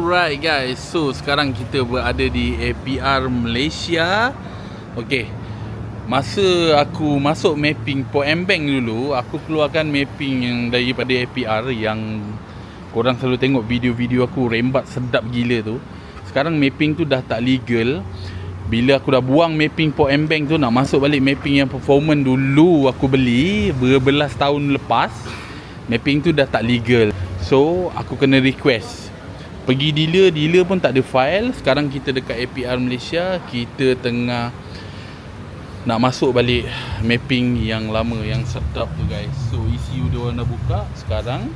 Alright guys, so sekarang kita berada di APR Malaysia. Okay, masa aku masuk mapping Port Embeng dulu, aku keluarkan mapping yang daripada APR yang korang selalu tengok video-video aku rembat sedap gila tu. Sekarang mapping tu dah tak legal. Bila aku dah buang mapping Port Embeng tu, nak masuk balik mapping yang performance dulu aku beli berbelas tahun lepas, mapping tu dah tak legal. So aku kena request pergi dealer pun tak ada file. Sekarang kita dekat APR Malaysia, kita tengah nak masuk balik mapping yang lama, yang sedap tu guys. So ECU dia orang dah buka. Sekarang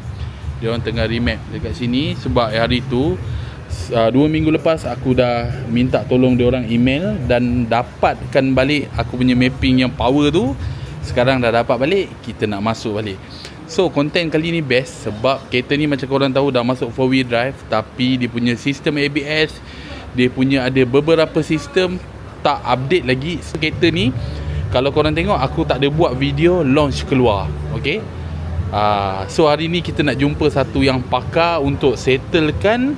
dia orang tengah remap dekat sini. Sebab hari tu 2 minggu lepas aku dah minta tolong dia orang email dan dapatkan balik aku punya mapping yang power tu. Sekarang dah dapat balik, kita nak masuk balik. So konten kali ni best sebab kereta ni macam korang tahu dah masuk 4-wheel drive, tapi dia punya sistem ABS, dia punya ada beberapa sistem tak update lagi. So kereta ni kalau korang tengok, aku tak ada buat video launch keluar. Okay, so hari ni kita nak jumpa satu yang pakar untuk settlekan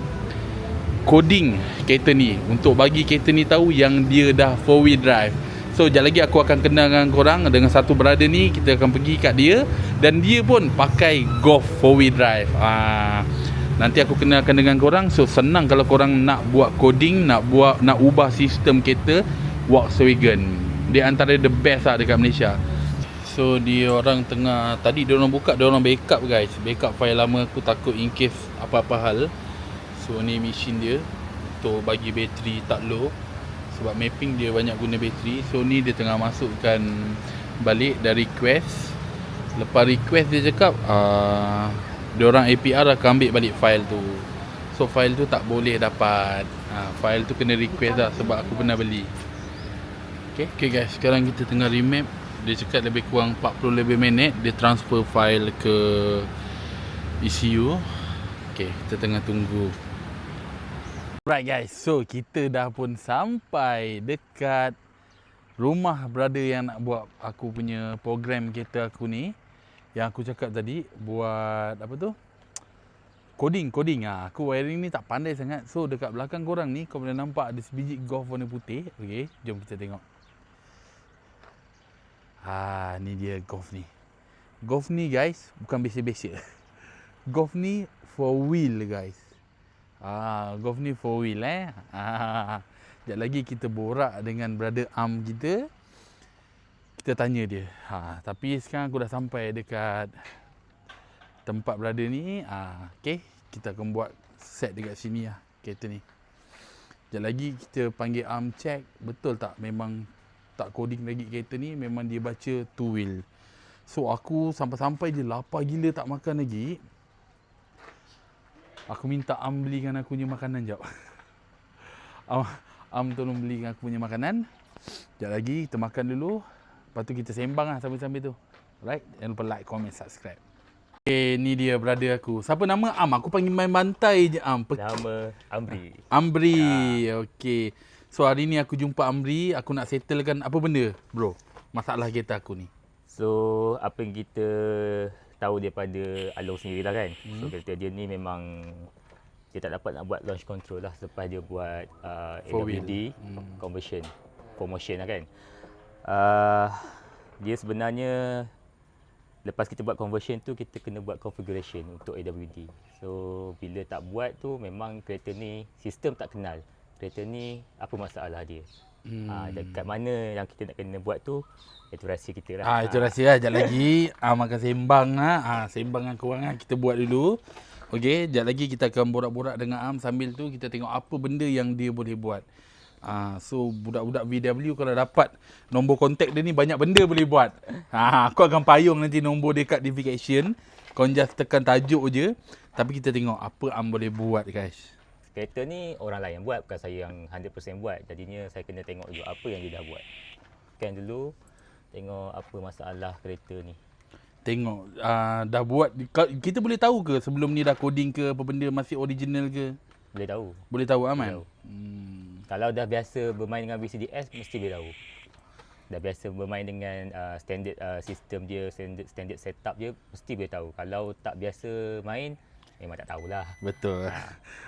coding kereta ni, untuk bagi kereta ni tahu yang dia dah 4-wheel drive. So sekejap lagi aku akan kenal dengan korang, dengan satu brother ni. Kita akan pergi kat dia, dan dia pun pakai Golf 4-wheel drive. Nanti aku kenalkan dengan korang. So senang kalau korang nak buat coding, nak ubah sistem kereta Volkswagen. Dia antara the best lah dekat Malaysia. So dia orang tengah, tadi dia orang buka, dia orang backup guys, backup file lama aku, takut in case apa-apa hal. So ni mesin dia untuk bagi bateri tak low, sebab mapping dia banyak guna bateri. So ni dia tengah masukkan balik dari request. Lepas request dia cakap diorang APR akan ambil balik file tu. So file tu tak boleh dapat, file tu kena request lah, sebab aku pernah beli. Okay guys, sekarang kita tengah remap. Dia cakap lebih kurang 40 lebih minit dia transfer file ke ECU. Okay, kita tengah tunggu. Right guys, so kita dah pun sampai dekat rumah brother yang nak buat aku punya program kereta aku ni. Yang aku cakap tadi, buat apa tu, coding. Aku wiring ni tak pandai sangat. So dekat belakang korang ni, kau boleh nampak ada sebiji Golf warna putih. Okay, jom kita tengok. Ni dia Golf ni. Golf ni guys, bukan biasa-biasa. Golf ni 4-wheel guys. Golf ni 4-wheel Sekejap lagi kita borak dengan brother Am kita. Kita tanya dia. Tapi sekarang aku dah sampai dekat tempat brother ni. Okay, kita akan buat set dekat sini lah kereta ni. Sekejap lagi kita panggil Am check betul tak memang tak coding lagi kereta ni, memang dia baca 2-wheel. So aku sampai-sampai je lapar gila, tak makan lagi. Aku minta Am belikan aku punya makanan jap. Am tolong belikan aku punya makanan. Sekejap lagi kita makan dulu. Lepas tu kita sembang lah sambil-sambil tu. Alright, jangan lupa like, comment, subscribe. Okay, ni dia brother aku. Siapa nama Am? Aku panggil main bantai je Am. Nama Amri. Amri, okay. So hari ni aku jumpa Amri. Aku nak settlekan apa benda bro, masalah kereta aku ni. So apa yang kita tahu daripada Along sendiri lah kan. So kereta dia ni memang dia tak dapat nak buat launch control lah selepas dia buat AWD conversion, 4Motion lah kan. Dia sebenarnya lepas kita buat conversion tu, kita kena buat configuration untuk AWD. So bila tak buat tu, memang kereta ni sistem tak kenal kereta ni apa masalah dia. Dekat mana yang kita nak kena buat tu, itu rahsia kita lah. Itu rahsia lah. Sekejap lagi makan sembang lah. Sembang dengan korang lah. Kita buat dulu. Okay, sekejap lagi kita akan borak-borak dengan Am. Sambil tu kita tengok apa benda yang dia boleh buat. So budak-budak VW kalau dapat nombor kontak dia ni, banyak benda boleh buat. Aku akan payung nanti nombor dia kat notification. Kau just tekan tajuk je. Tapi kita tengok apa Am boleh buat guys. Kereta ni orang lain yang buat, bukan saya yang 100% buat. Jadinya saya kena tengok dulu apa yang dia dah buat. Scan dulu, tengok apa masalah kereta ni. Tengok dah buat. Kita boleh tahu ke sebelum ni dah coding ke apa benda, masih original ke? Boleh tahu. Boleh tahu Aman? Kalau dah biasa bermain dengan VCDS, mesti boleh tahu. Dah biasa bermain dengan standard sistem dia, standard setup dia, mesti boleh tahu. Kalau tak biasa main, memang tak tahulah. Betul.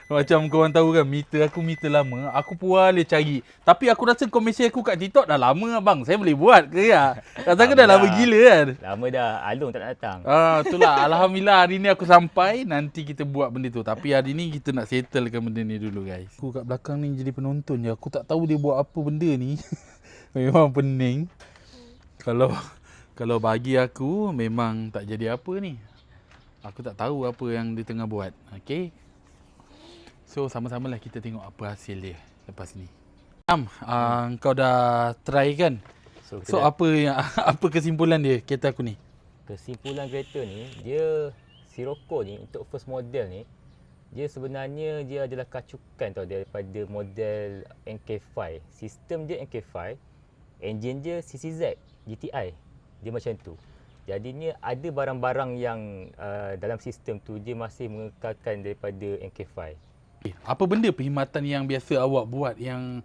Macam korang tahu kan, meter lama. Aku puas dia cari. Tapi aku rasa komisi aku kat TikTok dah lama abang. Saya boleh buat ke ya? Rasanya dah lama gila kan? Lama dah, Along tak nak datang. Itulah. Alhamdulillah hari ni aku sampai. Nanti kita buat benda tu. Tapi hari ni kita nak settlekan benda ni dulu guys. Aku kat belakang ni jadi penonton je. Aku tak tahu dia buat apa benda ni. Memang pening. Kalau bagi aku memang tak jadi apa ni. Aku tak tahu apa yang dia tengah buat. Okay. So sama-sama lah kita tengok apa hasil dia lepas ni. Kau dah try kan? So apa kesimpulan dia kereta aku ni? Kesimpulan kereta ni, dia Sirocco ni untuk first model ni, dia sebenarnya dia adalah kacukan tau daripada model MK5. Sistem dia MK5, enjin dia CCZ GTI. Dia macam tu. Jadinya ada barang-barang yang dalam sistem tu dia masih mengekalkan daripada MK5. Apa benda perkhidmatan yang biasa awak buat yang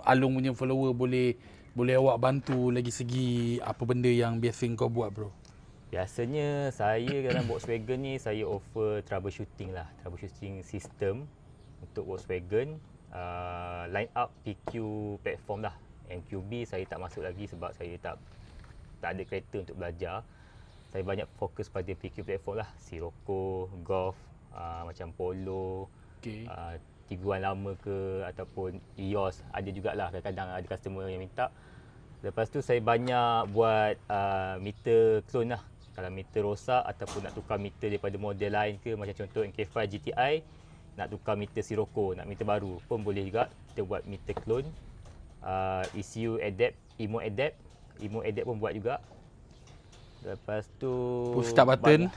Along punya follower boleh awak bantu lagi segi apa benda yang biasa kau buat bro? Biasanya saya dalam Volkswagen ni saya offer troubleshooting sistem untuk Volkswagen, line up PQ platform lah. MQB saya tak masuk lagi sebab saya tak ada kereta untuk belajar. Saya banyak fokus pada PQ platform lah, Sirocco, Golf, macam Polo, Tiguan lama ke ataupun EOS, ada jugalah kadang-kadang ada customer yang minta. Lepas tu saya banyak buat meter clone lah. Kalau meter rosak ataupun nak tukar meter daripada model lain ke, macam contoh MK5 GTI, nak tukar meter Sirocco, nak meter baru pun boleh juga. Kita buat meter clone, ECU adapt, IMO adapt pun buat juga. Lepas tu push start button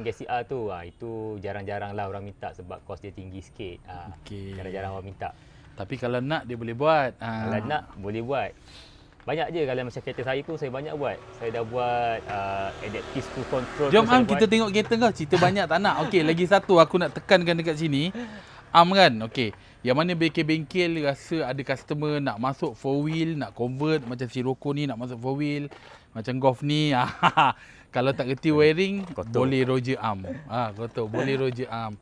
KCR tu, itu jarang-jarang lah orang minta sebab kos dia tinggi sikit. Jarang-jarang orang minta. Tapi kalau nak dia boleh buat. Kalau nak boleh buat. Banyak je kalau macam kereta saya pun saya banyak buat. Saya dah buat adaptive cruise control. Jom kita tengok kereta kau. Cerita banyak tak nak. Okey, lagi satu aku nak tekankan dekat sini. Kan, okey. Yang mana bengkel-bengkel rasa ada customer nak masuk 4-wheel, nak convert macam Sirocco ni nak masuk 4-wheel, macam Golf ni. Kalau tak kerti wiring, boleh Roger Arm. Kotor, boleh Roger Arm.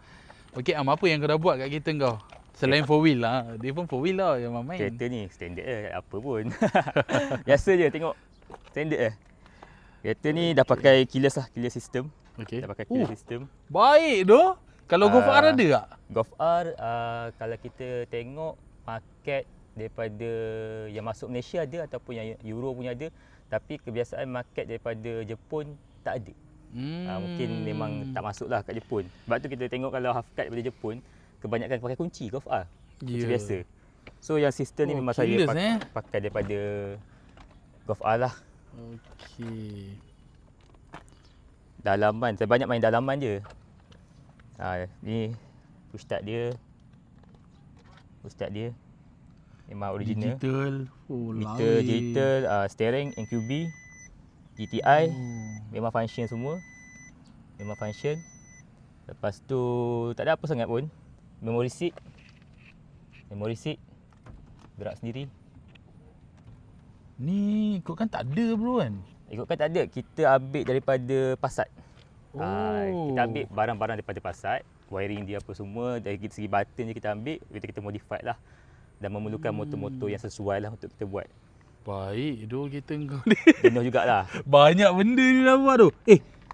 Okey, apa yang kau dah buat kat kereta kau? Selain 4-wheel lah. Dia pun 4-wheel lah yang main. Kereta ni standard apa pun. Biasa je tengok. Standard Kereta ni dah pakai keyless system. Okey. Dah pakai keyless system. Baik doh. Kalau Golf R ada tak? Golf R, kalau kita tengok market daripada yang masuk Malaysia ada ataupun yang Euro punya ada. Tapi kebiasaan market daripada Jepun tak ada. Mungkin memang tak masuk lah kat Jepun. Sebab tu kita tengok kalau half cut daripada Jepun, kebanyakan pakai kunci Golf R. Kunci biasa. So yang sistem ni memang saya pakai daripada Golf R lah. Okey. Dalaman, saya banyak main dalaman je. Ni push start dia. Memang original. Digital. Meter digital, steering MQB, GTI, memang function semua. Memang function. Lepas tu tak ada apa sangat pun. Memory seat, gerak sendiri. Ni ikutkan tak ada bro kan? Ikutkan tak ada, kita ambil daripada Passat. Kita ambil barang-barang daripada Passat, wiring dia apa semua, dari segi button je kita ambil, kita modify lah. Dan memerlukan motor-motor yang sesuai lah untuk kita buat. Baik, kereta kau ni. Jenuh jugalah. Banyak benda ni dah buat tu.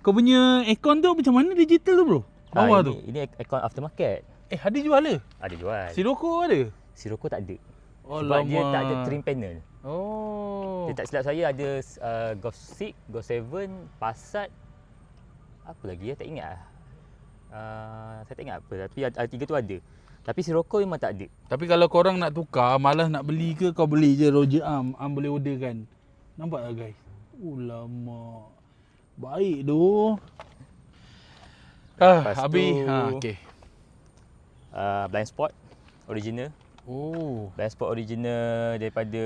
Kau punya aircon tu macam mana digital tu bro? Bawah tu. Ini aircon aftermarket. Ada jual ke? Ada jual. Sirocco ada? Sirocco tak ada. Sebab dia tak ada trim panel. Dia tak silap saya ada Golf 6, Golf 7, Passat. Apa lagi tak ingat lah. Saya tak ingat apa. Tapi ada 3 tu ada. Tapi Sirocco memang tak ada. Tapi kalau korang nak tukar, malas nak beli ke, kau beli je Roger Arm. Boleh order kan. Nampak tak guys? Lama. Baik tu. Habis. Okey. Blind spot original. Blind spot original daripada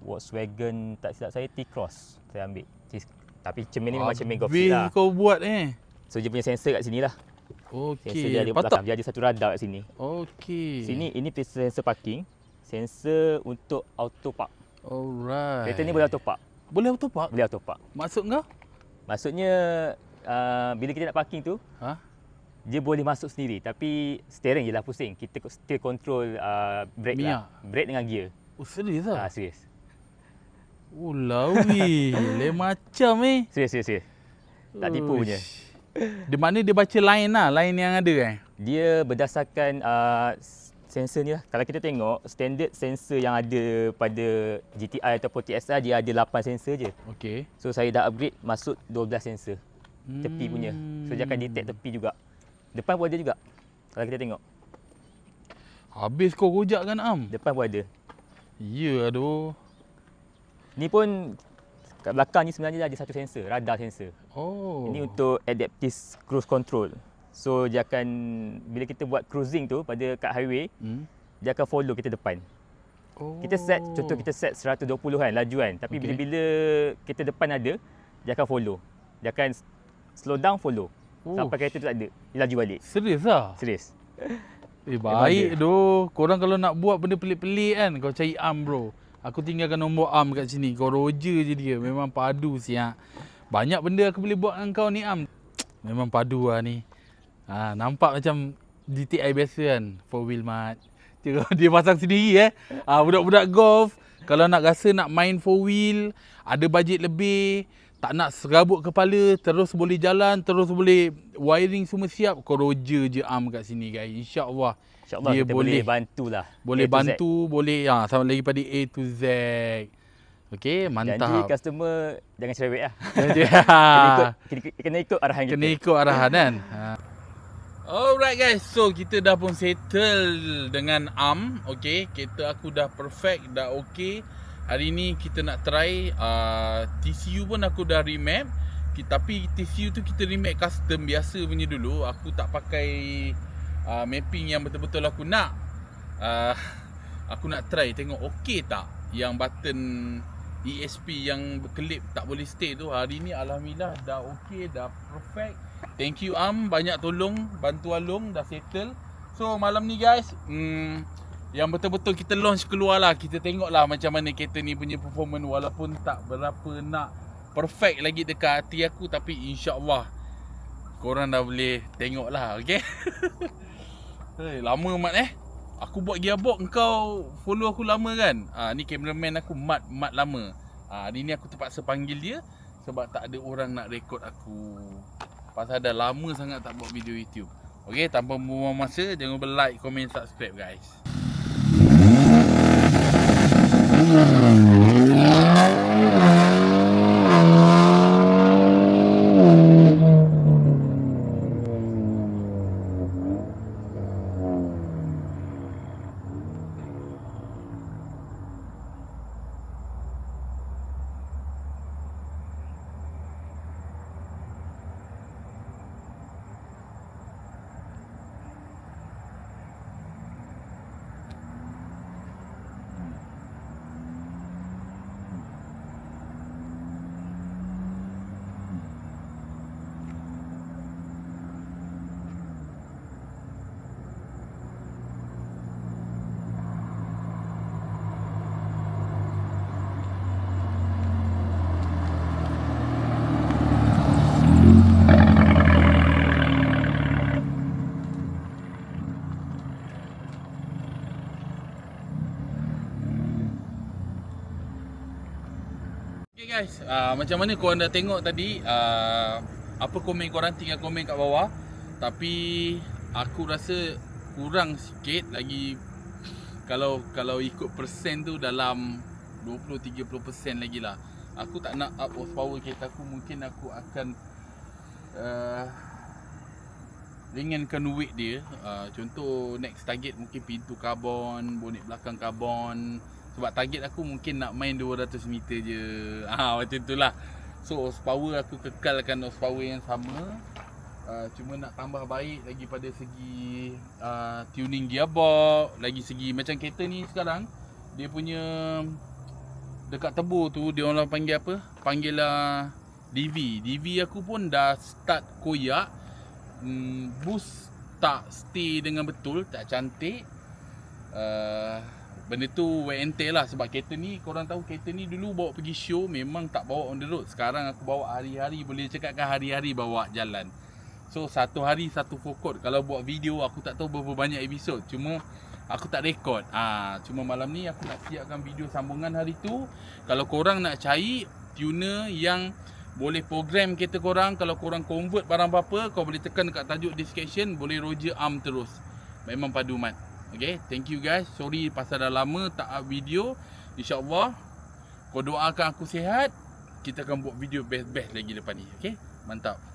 Volkswagen, tak silap saya T-Cross saya ambil. Tapi cermin ni memang cermin Golf lah. Kau buat So dia punya sensor kat sini lah. Sensor dia ada belakang, dia ada satu radar kat sini. Sini ini sensor parking, sensor untuk auto park. Alright. Kereta ni boleh auto park. Boleh auto park? Boleh auto park. Maksud kau? Maksudnya bila kita nak parking tu, Ha? dia boleh masuk sendiri tapi steering je lah pusing. Kita still control brake lah. Brake dengan gear. Oh, serius lah? Serius. Oh, lawi. Lain macam Serius. Tak tipu punya. Di mana dia baca line lah, line yang ada Dia berdasarkan sensor ni lah. Kalau kita tengok standard sensor yang ada pada GTI ataupun TSR, dia ada 8 sensor je. Okey. So saya dah upgrade masuk 12 sensor. Tepi punya. So dia akan detect tepi juga. Depan pun ada juga. Kalau kita tengok. Habis kau rojak kan Am? Depan pun ada. Ya, aduh. Ni pun kat belakang ni sebenarnya ada satu sensor, radar sensor. Oh. Ini untuk adaptive cruise control. So dia akan, bila kita buat cruising tu pada kat highway, dia akan follow kita depan. Oh. Kita set, contoh kita set 120 kan laju kan. Tapi bila kita depan ada, dia akan follow. Dia akan slow down, follow. Sampai kereta tu tak ada, dia laju balik. Serius lah? Serius. Baik doh. Korang kalau nak buat benda pelik-pelik kan, kau cari Am bro. Aku tinggalkan nombor Am kat sini. Kau roja je dia. Memang padu siap. Banyak benda aku boleh buat dengan kau ni Am. Memang padu lah ni. Nampak macam GTI biasa kan. 4 wheel mat. Dia pasang sendiri budak-budak golf. Kalau nak rasa nak main 4 wheel, ada bajet lebih, tak nak serabut kepala, terus boleh jalan, terus boleh wiring semua siap, kau roja je Am kat sini guys. InsyaAllah Dia kita boleh bantulah. Boleh bantu, boleh sama lagi pada A to Z. Okey, mantap. Janji customer jangan cerewet lah. Kena ikut arahan kita. Kena ikut arahan kan. Alright guys, so kita dah pun settle dengan Am. Okey, kereta aku dah perfect, dah okey. Hari ni kita nak try TCU pun aku dah remap. Tapi TCU tu kita remap custom biasa punya dulu. Aku tak pakai mapping yang betul-betul aku nak. Aku nak try tengok okey tak yang button ESP yang berkelip tak boleh stay tu. Hari ni alhamdulillah dah okey, dah perfect. Thank you Am, banyak tolong, bantu Along, dah settle. So malam ni guys, yang betul-betul kita launch keluar lah. Kita tengok lah macam mana kereta ni punya performance. Walaupun tak berapa nak perfect lagi dekat hati aku, tapi insyaAllah korang dah boleh tengok lah. Okay. Lama Mat Aku buat gearbox, kau follow aku lama kan. Ni cameraman aku Mat lama. Hari ni aku terpaksa panggil dia sebab tak ada orang nak rekod aku. Pasal dah lama sangat tak buat video YouTube. Okay, tanpa membuang masa, jangan lupa like, komen, subscribe guys. Okay guys, macam mana korang dah tengok tadi, apa komen korang tinggal komen kat bawah. Tapi aku rasa kurang sikit lagi. Kalau ikut persen tu dalam 20-30% lagi lah. Aku tak nak up horsepower kereta aku. Mungkin aku akan ringankan weight dia. Contoh next target mungkin pintu karbon, bonet belakang karbon. Sebab target aku mungkin nak main 200 meter je. Macam tu lah. So horsepower aku kekalkan horsepower yang sama. Cuma nak tambah baik lagi pada segi tuning gearbox. Lagi segi macam kereta ni sekarang, dia punya dekat tebur tu dia orang panggil apa? Panggil DV aku pun dah start koyak. Boost tak stay dengan betul, tak cantik. benda tu wear and tear lah. Sebab kereta ni, korang tahu kereta ni dulu bawa pergi show memang tak bawa on the road. Sekarang aku bawa hari-hari, boleh cakapkan hari-hari bawa jalan. So satu hari satu fokot. Kalau buat video aku tak tahu berapa banyak episod. Cuma aku tak rekod. Cuma malam ni aku nak siapkan video sambungan hari tu. Kalau korang nak cari tuner yang boleh program kereta korang, kalau korang convert barang apa-apa, kau boleh tekan dekat tajuk description, boleh Roger Arm terus. Memang padu mat. Okay, thank you guys. Sorry pasal dah lama tak up video. InsyaAllah kau doakan aku sihat, kita akan buat video best-best lagi lepas ni. Okay, mantap.